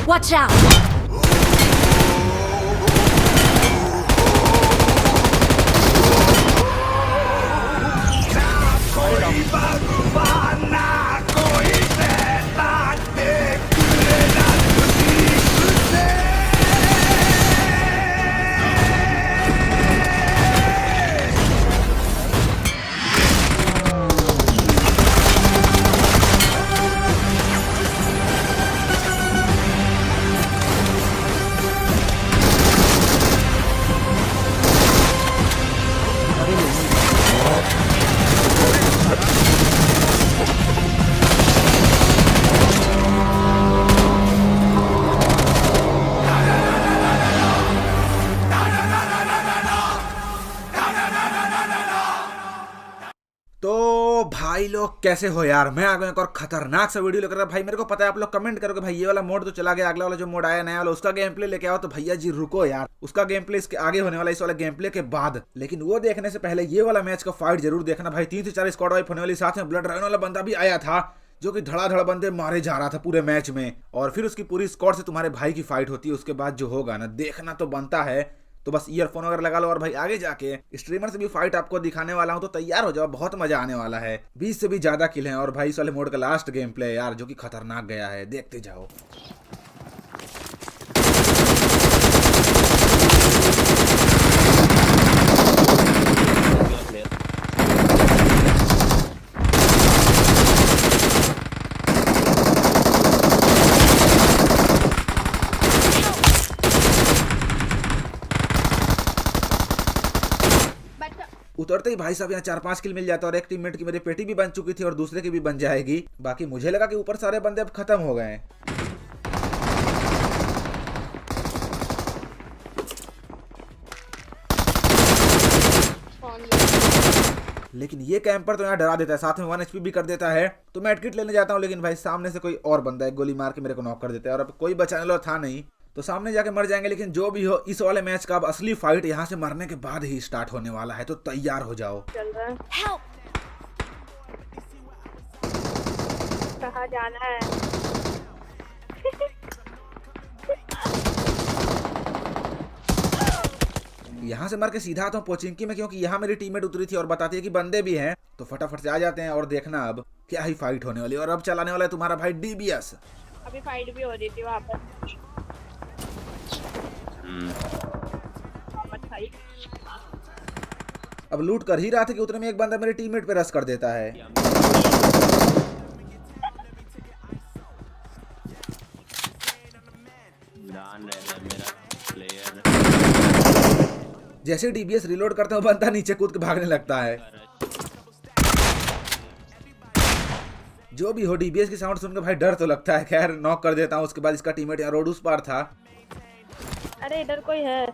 Watch out! तो भाई लोग कैसे हो यार, मैं आ गया एक और खतरनाक सा वीडियो लेकर। भाई मेरे को पता है आप लोग कमेंट करोगे भाई ये वाला मोड तो चला गया, अगला वाला जो मोड आया नया वाला उसका गेम प्ले लेके आओ। तो भैया जी रुको यार, उसका गेम प्ले इसके आगे होने वाला, इस वाला गेम प्ले के बाद। लेकिन वो देखने से पहले ये वाला मैच का फाइट जरूर देखना भाई। 3 से 4 स्क्वाड वाइप होने वाली, साथ में ब्लड रायन वाला बंदा भी आया था जो कि धड़ाधड़ बंदे मारे जा रहा था पूरे मैच में, और फिर उसकी पूरी स्क्वाड से तुम्हारे भाई की फाइट होती है। उसके बाद जो होगा ना देखना तो बनता है। तो बस ईयरफोन वगैरह लगा लो और भाई आगे जाके स्ट्रीमर से भी फाइट आपको दिखाने वाला हूं, तो तैयार हो जाओ, बहुत मजा आने वाला है। 20 से भी ज्यादा किल हैं और भाई इस वाले मोड का लास्ट गेम प्ले यार जो कि खतरनाक गया है, देखते जाओ। उतरते ही भाई साहब यहाँ 4-5 किल मिल जाता है और एक टीममेट की मेरी पेटी भी बन चुकी थी और दूसरे की भी बन जाएगी। बाकी मुझे लगा कि ऊपर सारे बंदे अब खत्म हो गए हैं, लेकिन ये कैंपर तो यहाँ डरा देता है, साथ में 1 HP भी कर देता है। तो मैं एडकिट लेने जाता हूँ, लेकिन भाई सामने से कोई और बंदा एक गोली मार के मेरे को नॉक कर देता है और अब कोई बचाने वाला था नहीं, तो सामने जाके मर जाएंगे। लेकिन जो भी हो, इस वाले मैच का अब असली फाइट यहाँ से मरने के बाद ही स्टार्ट होने वाला है, तो तैयार हो जाओ। चल रहा है। कहाँ जाना है? यहाँ से मर के सीधा आता हूँ पोचिंकी में, क्योंकि यहाँ मेरी टीममेट उतरी थी और बताती है कि बंदे भी हैं, तो फटाफट से आ जाते हैं। और देखना अब क्या ही फाइट होने वाली है। और अब चलाने वाला है तुम्हारा भाई DBS। अभी फाइट भी हो रही थी वहाँ पर। अब लूट कर ही रहा था कि उतने में एक बंदा मेरे टीममेट पे रश कर देता है। जैसे DBS रिलोड करता हूँ बंदा नीचे कूद के भागने लगता है। जो भी हो, DBS की साउंड सुनकर भाई डर तो लगता है। खैर नॉक कर देता हूँ। उसके बाद इसका टीममेट यहाँ रोड उस पार था। अरे इधर कोई है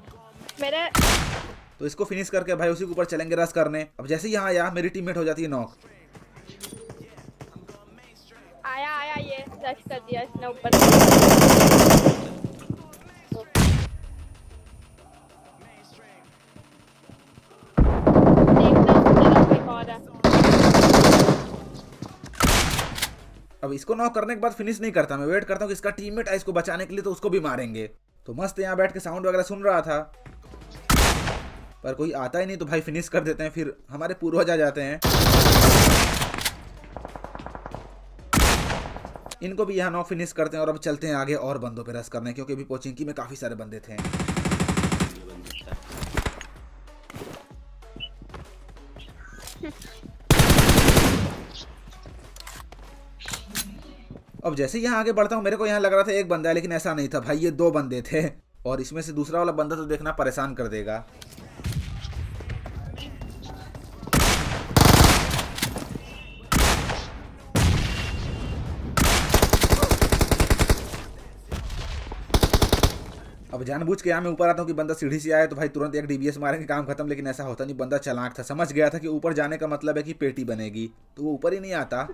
मेरे, तो इसको फिनिश करके भाई उसी के ऊपर चलेंगे रश करने। अब जैसे यहाँ आया मेरी टीममेट हो जाती है नॉक। आया ये रश कर दिया इसने ऊपर। अब इसको नॉक करने के बाद फिनिश नहीं करता, मैं वेट करता हूँ कि इसका टीममेट है इसको बचाने के लिए, तो उसको भी मारेंगे। तो मस्त यहाँ बैठ के साउंड वगैरह सुन रहा था, पर कोई आता ही नहीं, तो भाई फिनिश कर देते हैं। फिर हमारे पूर्वज आ जाते हैं, इनको भी यहाँ नॉक फिनिश करते हैं और अब चलते हैं आगे और बंदों पे रश करने, क्योंकि अभी पोचिंकी में काफी सारे बंदे थे। अब जैसे यहाँ आगे बढ़ता हूँ मेरे को यहाँ लग रहा था एक बंदा है, लेकिन ऐसा नहीं था भाई, ये 2 बंदे थे और इसमें से दूसरा वाला बंदा तो देखना परेशान कर देगा। अब जानबूझ के यहाँ मैं ऊपर आता हूँ कि बंदा सीढ़ी से आया तो भाई तुरंत एक DBS मारेंगे, काम खत्म। लेकिन ऐसा होता नहीं, बंदा चालाक था, समझ गया था कि ऊपर जाने का मतलब है कि पेटी बनेगी, तो वो ऊपर ही नहीं आता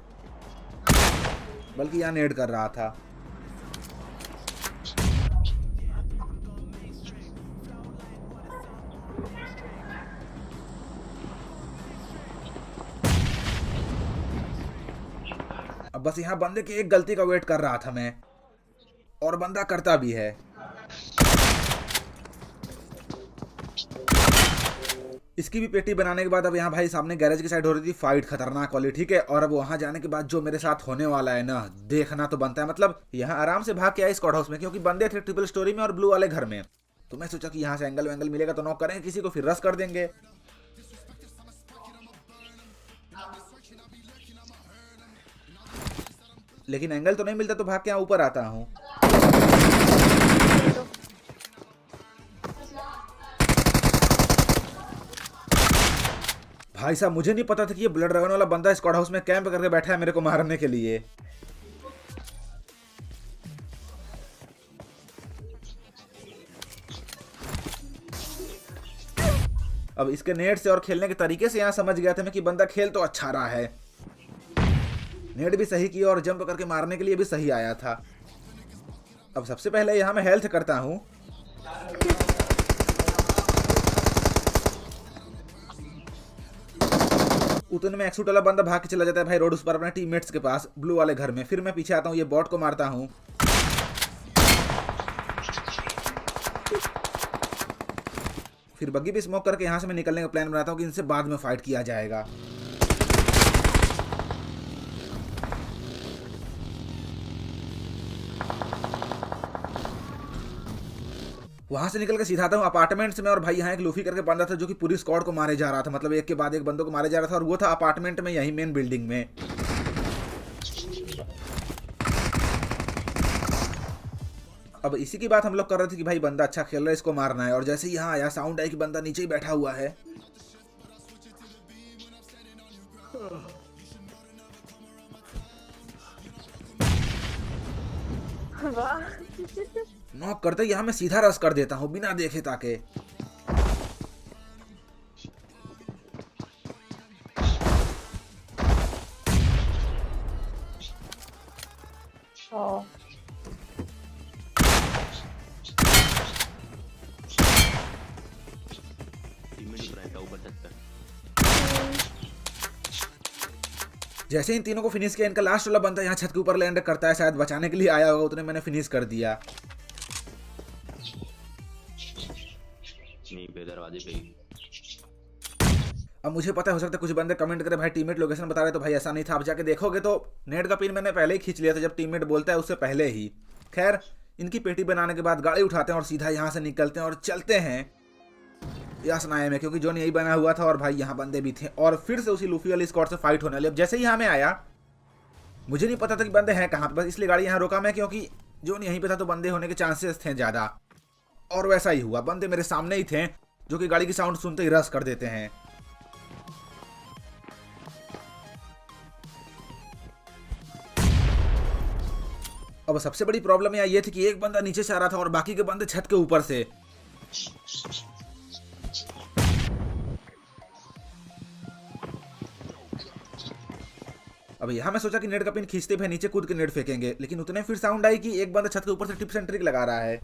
बल्कि यहाँ नेड कर रहा था। अब बस यहाँ बंदे की एक गलती का वेट कर रहा था मैं। और बंदा करता भी है। इसकी भी पेटी बनाने के बाद अब यहाँ भाई सामने गैरेज की साइड हो रही थी फाइट खतरनाक वाली, ठीक है। और अब वहां जाने के बाद जो मेरे साथ होने वाला है ना, देखना तो बनता है। मतलब यहाँ आराम से भाग के आए स्क्वाड हाउस में, क्योंकि बंदे थे ट्रिपल स्टोरी में और ब्लू वाले घर में। तो मैं सोचा कि यहाँ से एंगल वेंगल मिलेगा तो नॉक करेंगे किसी को, फिर रश कर देंगे। लेकिन एंगल तो नहीं मिलता, तो भाग के यहाँ ऊपर आता हूँ। भाई साहब मुझे नहीं पता था कि ये ब्लड ड्रैगन वाला बंदा स्क्वाड हाउस में कैंप करके बैठा है मेरे को मारने के लिए। अब इसके नेट से और खेलने के तरीके से यहाँ समझ गया था मैं कि बंदा खेल तो अच्छा रहा है। नेट भी सही किया और जंप करके मारने के लिए भी सही आया था। अब सबसे पहले यहाँ मैं हेल्थ करता हूँ। उतने में एक्सूट वाला बंदा भाग के चला जाता है भाई रोड उस पर अपने टीममेट्स के पास ब्लू वाले घर में। फिर मैं पीछे आता हूँ, ये बॉट को मारता हूँ। फिर बग्गी भी स्मोक करके यहाँ से मैं निकलने का प्लान बनाता हूँ कि इनसे बाद में फाइट किया जाएगा। वहां से निकल के सीधा आता हूँ अपार्टमेंट्स में। और भाई यहाँ एक लूफी करके बंदा था जो कि पूरी स्क्वाड को मारे जा रहा था, मतलब एक के बाद एक बंदों को मारे जा रहा था। और वो था अपार्टमेंट में, यही मेन बिल्डिंग में। अब इसी की बात हम लोग कर रहे थे कि भाई बंदा अच्छा खेल रहा है, इसको मारना है। और जैसे ही यहाँ आया साउंड आई कि बंदा नीचे ही बैठा हुआ है। नॉक करते यहाँ मैं सीधा रश कर देता हूँ बिना देखे ताके। जैसे इन तीनों को फिनिश किया, इनका लास्ट वाला बंदा यहाँ छत के ऊपर लैंड करता है, शायद बचाने के लिए आया होगा, उतने मैंने फिनिश कर दिया। नहीं पे दरवाजे पे ही। अब मुझे पता हो सकता है कुछ बंदे कमेंट करें भाई टीममेट लोकेशन बता रहे, तो भाई ऐसा नहीं था। आप जाके देखोगे तो नेट का पिन मैंने पहले ही खींच लिया था जब टीममेट बोलता है उससे पहले ही। खैर इनकी पेटी बनाने के बाद गाड़ी उठाते हैं और सीधा यहाँ से निकलते हैं और चलते हैं यासनाया में, क्योंकि जोन यही बना हुआ था और भाई यहाँ बंदे भी थे। और फिर से उसी लूफी वाली स्क्वाड से फाइट होने वाली। अब जैसे ही यहाँ में आया मुझे नहीं पता था कि बंदे हैं कहाँ पे, बस इसलिए गाड़ी यहाँ रोका मैं, क्योंकि जोन यहीं पे था तो बंदे होने के चांसेस थे ज्यादा। और वैसा ही हुआ, बंदे मेरे सामने ही थे जो कि गाड़ी की साउंड सुनते ही रश कर देते हैं। अब सबसे बड़ी प्रॉब्लम यहाँ ये थी कि एक बंदा नीचे से आ रहा था और बाकी के बंदे छत के ऊपर से। अब यहाँ मैं सोचा कि नेट का पिन खींचते हुए नीचे कूद के नेट फेंकेंगे, लेकिन उतने फिर साउंड आई कि एक बंदा छत के ऊपर से टिप्स एंड ट्रिक लगा रहा है।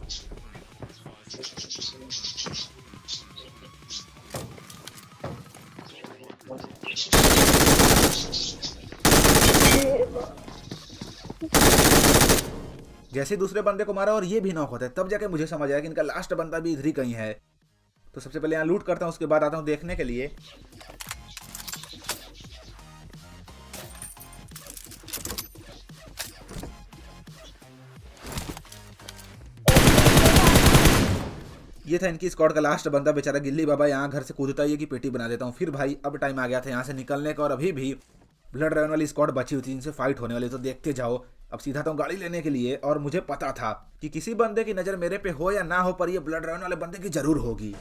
जैसे दूसरे बंदे को मारा और ये भी नॉक होता है, तब जाके मुझे समझ आया कि इनका लास्ट बंदा भी इधर ही कहीं है। तो सबसे पहले यहाँ लूट करता हूँ, उसके बाद आता हूँ देखने के लिए। ये था इनकी स्क्वाड का लास्ट बंदा, बेचारा गिल्ली बाबा यहाँ घर से कूदता ही है कि पेटी बना देता हूँ। फिर भाई अब टाइम आ गया था यहाँ से निकलने का, और अभी भी ब्लड ड्रैगन वाली स्क्वाड बची हुई थी, इनसे फाइट होने वाली। तो देखते जाओ। अब सीधा था गाड़ी लेने के लिए, और मुझे पता था कि किसी बंदे की नजर मेरे पे हो या ना हो, पर ये ब्लड ड्रैगन वाले बंदे की जरूर होगी।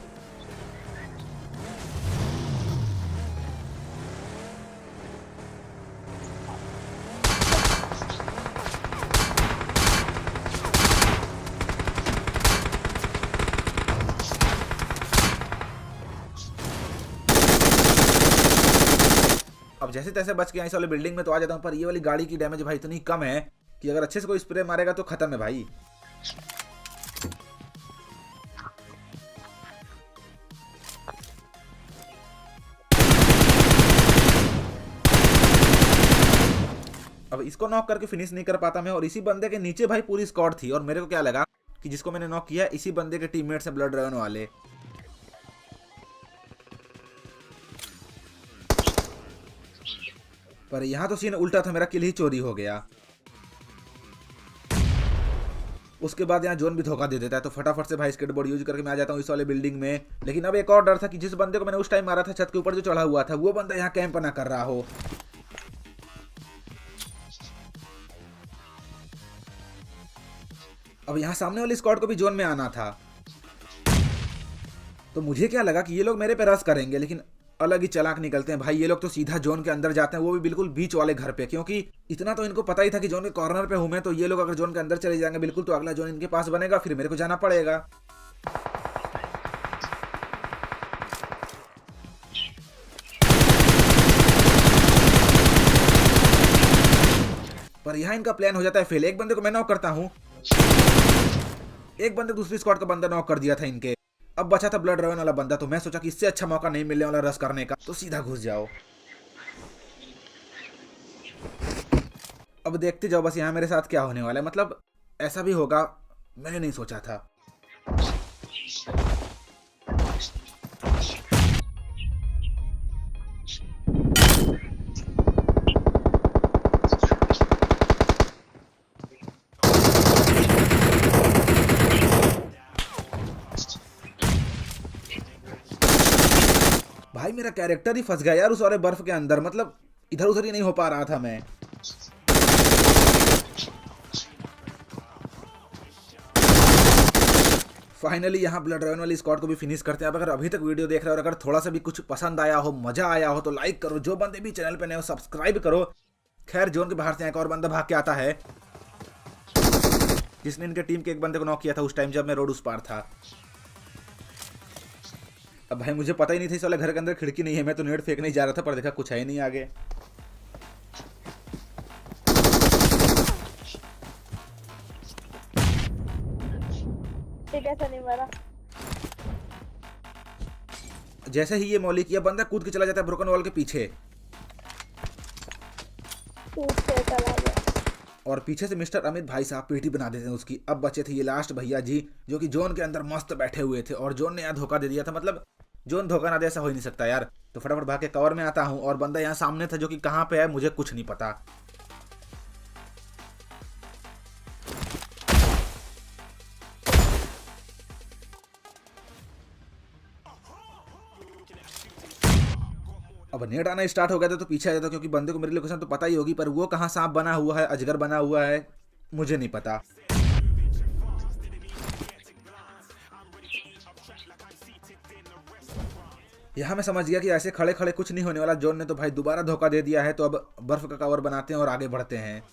अब जैसे तैसे बच के इस वाले बिल्डिंग में तो आ जाता हूँ, पर ये वाली गाड़ी की डैमेज भाई इतनी कम है कि अगर अच्छे से कोई स्प्रे मारेगा तो खत्म है भाई। अब इसको नॉक करके फिनिश नहीं कर पाता मैं, और इसी बंदे के नीचे भाई पूरी स्क्वाड थी, और मेरे को क्या लगा कि जिसको मैंने नॉक किया इसी बंदे के टीममेट से ब्लड ड्रैगन वाले। पर यहाँ तो सीन उल्टा था, मेरा किल ही चोरी हो गया। उसके बाद यहाँ जोन भी धोखा दे देता है, तो फटाफट से भाई स्केटबोर्ड यूज करके मैं आ जाता हूँ इस वाले बिल्डिंग में। लेकिन अब एक और डर था कि जिस बंदे को मैंने उस टाइम मारा था छत के ऊपर जो चढ़ा हुआ था, वो बंदा यहाँ कैंप ना कर रहा हो। अब यहाँ सामने वाली स्क्वाड को भी जोन में आना था, तो मुझे क्या लगा कि ये लोग मेरे पे रश करेंगे, लेकिन अलग ही चालाक निकलते हैं भाई। ये लोग तो सीधा जोन के अंदर जाते हैं, वो भी बिल्कुल बीच वाले घर पे, क्योंकि इतना तो इनको पता ही था कि जोन के कॉर्नर पे हूं मैं, तो ये लोग अगर जोन के अंदर चले जाएंगे बिल्कुल तो अगला जोन इनके पास बनेगा, फिर मेरे को जाना पड़ेगा। पर यहाँ इनका प्लान हो जाता है फेल। एक बंदे को मैं नॉक करता हूँ, एक बंदे दूसरी स्क्वाड का बंदा नॉक कर दिया था इनके। अब बचा था ब्लड ड्रैगन वाला बंदा, तो मैं सोचा कि इससे अच्छा मौका नहीं मिलने वाला रश करने का, तो सीधा घुस जाओ। अब देखते जाओ बस यहाँ मेरे साथ क्या होने वाला है। मतलब ऐसा भी होगा मैंने नहीं सोचा था। भाई मेरा कैरेक्टर ही फंस गया यार उस वाले बर्फ के अंदर, मतलब इधर उधर ही नहीं हो पा रहा था मैं। फाइनली यहाँ ब्लड ड्रैगन वाली स्क्वाड को भी फिनिश करते हैं। अब अगर अभी तक वीडियो देख रहे हो और अगर थोड़ा सा भी कुछ पसंद आया हो, मजा आया हो, तो लाइक करो। जो बंदे भी चैनल पे नए हो सब्सक्राइब करो। खैर जोन के बाहर से एक और बंदा भाग के आता है, जिसने इनके टीम के एक बंदे को नॉक किया था उस टाइम जब मैं रोड उस पार था। अब भाई मुझे पता ही नहीं था इस वाले घर के अंदर खिड़की नहीं है, मैं तो नेट फेंकने जा रहा था, पर देखा कुछ है ही नहीं आगे। कैसा नहीं मरा। जैसे ही ये मौली किया, बंदा कूद के चला जाता है ब्रोकन वॉल के पीछे, चला गया। और पीछे से मिस्टर अमित भाई साहब पीटी बना देते हैं उसकी। अब बचे थे ये लास्ट भैया जी, जो कि जोन के अंदर मस्त बैठे हुए थे, और जोन ने यहाँ धोखा दे दिया था। मतलब जोन धोखा ना दे ऐसा हो ही नहीं सकता यार। तो फटाफट भाग के कवर में आता हूँ, और बंदा यहाँ सामने था, जो कि कहाँ पे है मुझे कुछ नहीं पता। अब नेट आना स्टार्ट हो गया था, तो पीछे आ जाता, क्योंकि बंदे को मेरी लोकेशन तो पता ही होगी, पर वो कहाँ सांप बना हुआ है, अजगर बना हुआ है, मुझे नहीं पता। यहाँ मैं समझ गया कि ऐसे खड़े खड़े कुछ नहीं होने वाला। जोन ने तो भाई दोबारा धोखा दे दिया है, तो अब बर्फ का कवर बनाते हैं और आगे बढ़ते हैं।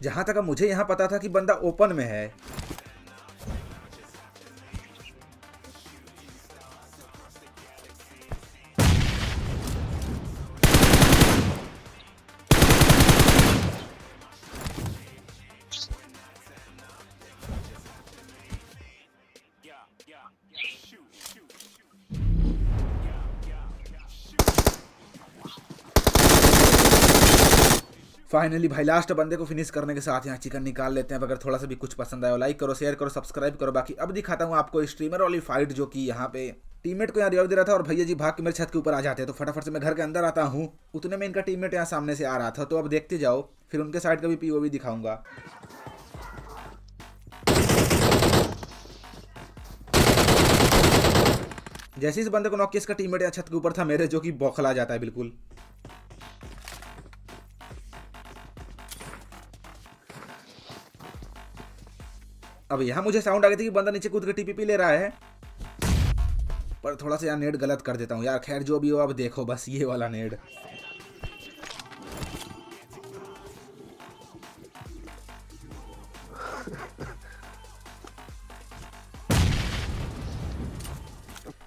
जहां तक मुझे यहाँ पता था कि बंदा ओपन में है, फाइनली भाई लास्ट बंदे को फिनिश करने के साथ यहाँ चिकन निकाल लेते हैं। अगर थोड़ा सा भी कुछ पसंद आया लाइक करो, शेयर करो, सब्सक्राइब करो। बाकी अब दिखाता हूँ आपको स्ट्रीमर वाली फाइट, जो कि यहाँ पे टीममेट को यहाँ रिवाइव दे रहा था, और भैया जी भाग के मेरे छत के ऊपर आ जाते हैं। तो फटाफट से मैं घर के अंदर आता हूँ, उतने में इनका टीममेट यहाँ सामने से आ रहा था। तो अब देखते जाओ, फिर उनके साइड का भी पीओवी दिखाऊंगा। जैसे इस बंदे को नॉक किया, इसका टीममेट यहाँ छत के ऊपर था मेरे, जो कि बौखला जाता है बिल्कुल। अब यहाँ मुझे साउंड आ गई थी कि बंदा नीचे कूद के टीपीपी ले रहा है, पर थोड़ा सा यार नेट गलत कर देता हूँ यार। खैर जो भी हो, अब देखो बस ये वाला नेट।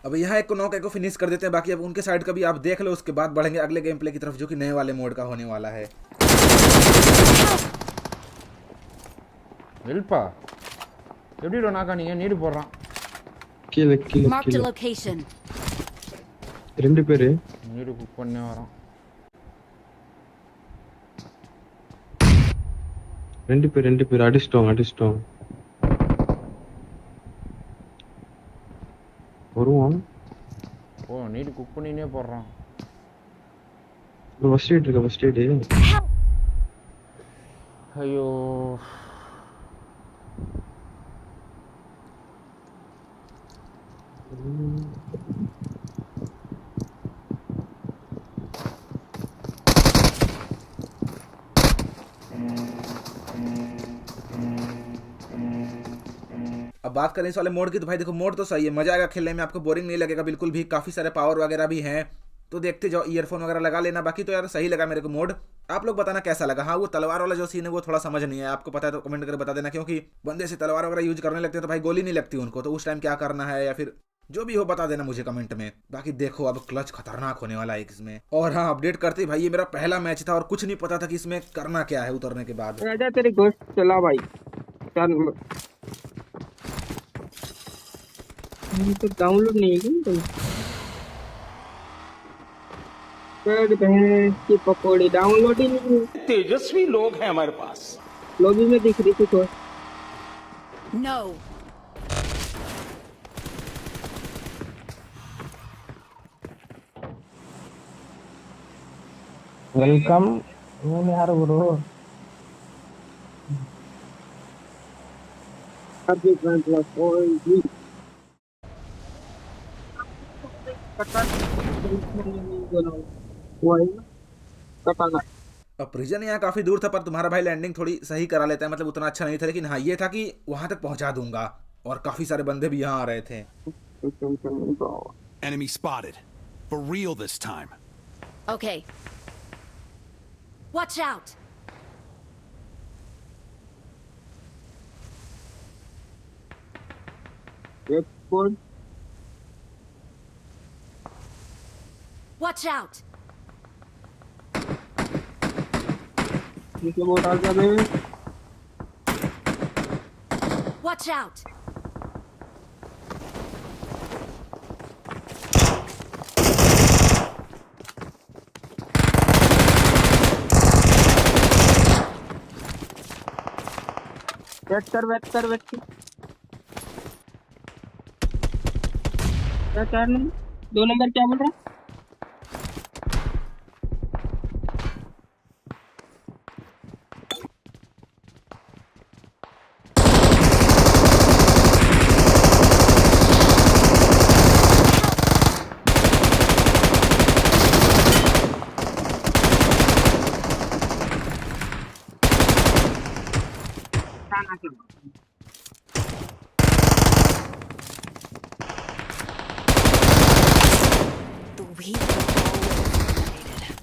अब यहाँ एक को नॉक, एक को फिनिश कर देते हैं। बाकी अब उनके साइड का भी आप देख लो, उसके बाद बढ़ेंगे अगले गेम प्ले की तरफ, जो कि नए वाले मोड का होने वाला है। ஹெல்ப்பா எப்படி நாக்கா நீங்க நீடு போடுறான் கீழே கீழே Marked a கீழே location. 2 பேரு நீடு குக் பண்ணே வரான் 2 பேர் அடிச்சிட்டோம் வருவான் ஓ நீடு குக் பண்ணினே போடுறான் ஃபர்ஸ்ட் எய்ட் இருக்கு ஃபர்ஸ்ட் எய்ட் ஐயோ अब बात करें इस वाले मोड की तो भाई देखो मोड तो सही है, मजा आएगा खेलने में, आपको बोरिंग नहीं लगेगा बिल्कुल भी, काफी सारे पावर वगैरह भी हैं, तो देखते जाओ, ईयरफोन वगैरह लगा लेना। बाकी तो यार सही लगा मेरे को मोड, आप लोग बताना कैसा लगा। हाँ वो तलवार वाला जो सीन है वो थोड़ा समझ नहीं है, आपको पता है तो कमेंट करके बता देना, क्योंकि बंदे से तलवार वगैरह यूज करने लगते हैं तो भाई गोली नहीं लगती उनको, तो उस टाइम क्या करना है या फिर जो भी हो बता देना मुझे कमेंट में। बाकी देखो अब क्लच खतरनाक होने वाला है इसमें। और हाँ अपडेट करते ही भाई ये मेरा पहला मैच था और कुछ नहीं पता था कि इसमें करना क्या है उतरने के बाद। राजा तेरी गोश्त चला भाई चल तो डाउनलोड नहीं है क्या कोई भैंस की पकौड़ी डाउनलोड ही नहीं है। तेजस्वी लोग हैं हमारे पास। लॉबी में दिख रही थी तो No. वेलकम यार ब्रो अभी प्लस कोई कटाना अब प्रिजन यहाँ काफी दूर था पर तुम्हारा भाई लैंडिंग थोड़ी सही करा लेता है, मतलब उतना अच्छा नहीं था, लेकिन हाँ ये था कि वहां तक पहुंचा दूंगा और काफी सारे बंदे भी यहाँ आ रहे थे। Enemy spotted. For real this time. Okay. Watch out. एक कोड Watch out. नीचे बोट आ जाए Watch out. वेट कर क्या 4 नंबर 2 नंबर क्या बोल रहा है The weak are always eliminated.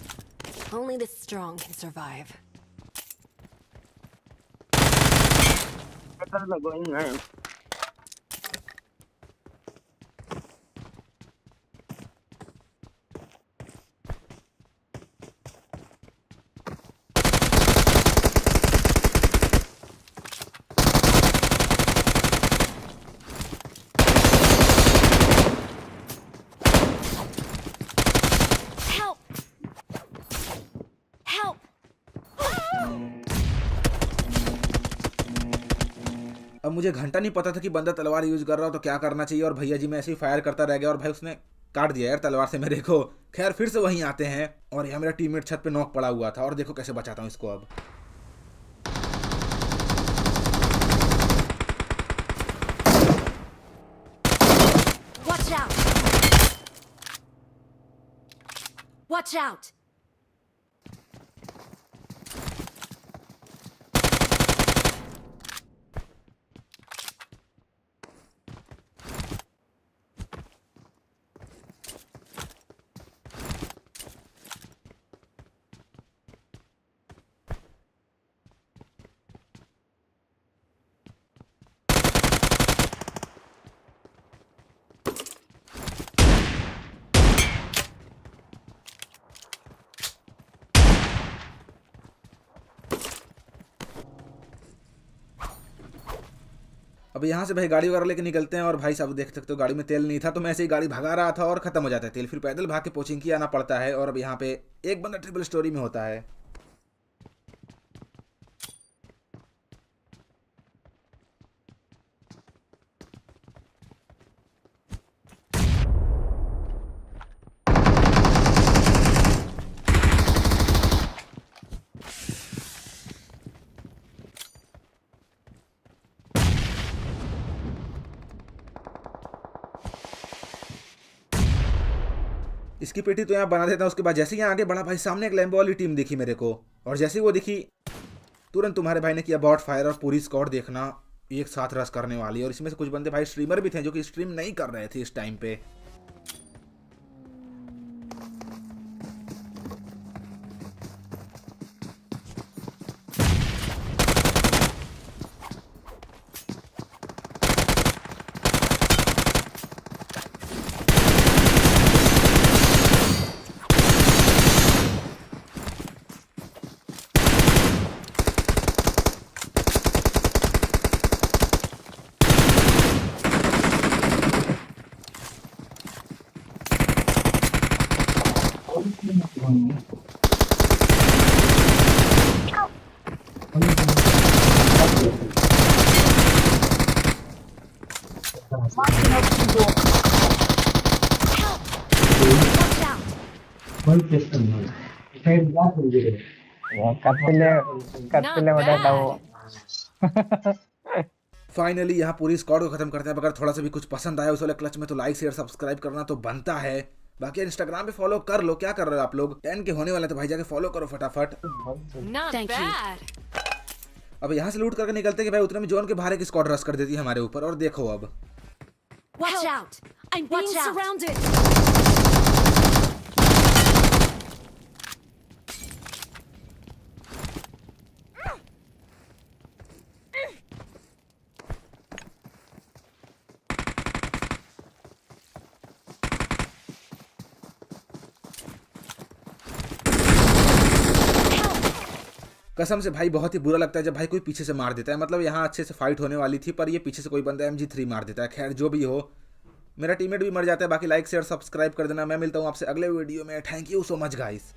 Only the strong can survive. going on Help! Help! अब मुझे घंटा नहीं पता था कि बंदा तलवार यूज कर रहा हो तो क्या करना चाहिए, और भैया जी मैं ऐसे ही फायर करता रह गया और भाई उसने काट दिया यार तलवार से मेरे को। खैर फिर से वहीं आते हैं और यहाँ मेरा टीममेट छत पे नॉक पड़ा हुआ था और देखो कैसे बचाता हूँ इसको अब। Watch out! Watch out! अब यहाँ से भाई गाड़ी वगैरह लेके निकलते हैं और भाई साहब देख सकते हो गाड़ी में तेल नहीं था तो मैं ऐसे ही गाड़ी भगा रहा था और खत्म हो जाता है तेल, फिर पैदल भाग के पोचिंकी आना पड़ता है। और अब यहाँ पे एक बंदा ट्रिपल स्टोरी में होता है। इसकी पेटी तो यहाँ बना देता हूँ। उसके बाद जैसे ही यहाँ आगे बढ़ा भाई सामने एक लैम्बो वाली टीम दिखी मेरे को, और जैसे ही वो दिखी तुरंत तुम्हारे भाई ने किया बॉट फायर और पूरी स्क्वाड देखना एक साथ रश करने वाली। और इसमें से कुछ बंदे भाई स्ट्रीमर भी थे जो कि स्ट्रीम नहीं कर रहे थे इस टाइम पे। फाइनली यहाँ पूरी स्क्वाड को खत्म करते हैं। अगर थोड़ा सा भी कुछ पसंद आया उस वाले क्लच में तो लाइक शेयर सब्सक्राइब करना तो बनता है। बाकी इंस्टाग्राम पे फॉलो कर लो, क्या कर रहे हो आप लोग, 10 के होने वाले तो भाई जाके फॉलो करो फटाफट। Thank you. अब यहाँ से लूट करके निकलते हैं कि भाई उतने में जोन के बाहर एक स्क्वाड रश कर देती है हमारे ऊपर। और देखो अब Watch out! I'm being surrounded. कसम से भाई बहुत ही बुरा लगता है जब भाई कोई पीछे से मार देता है। मतलब यहाँ अच्छे से फाइट होने वाली थी पर ये पीछे से कोई बंदा MG3 मार देता है। खैर जो भी हो, मेरा टीममेट भी मर जाता है। बाकी लाइक शेयर सब्सक्राइब कर देना। मैं मिलता हूँ आपसे अगले वीडियो में। Thank you so much guys.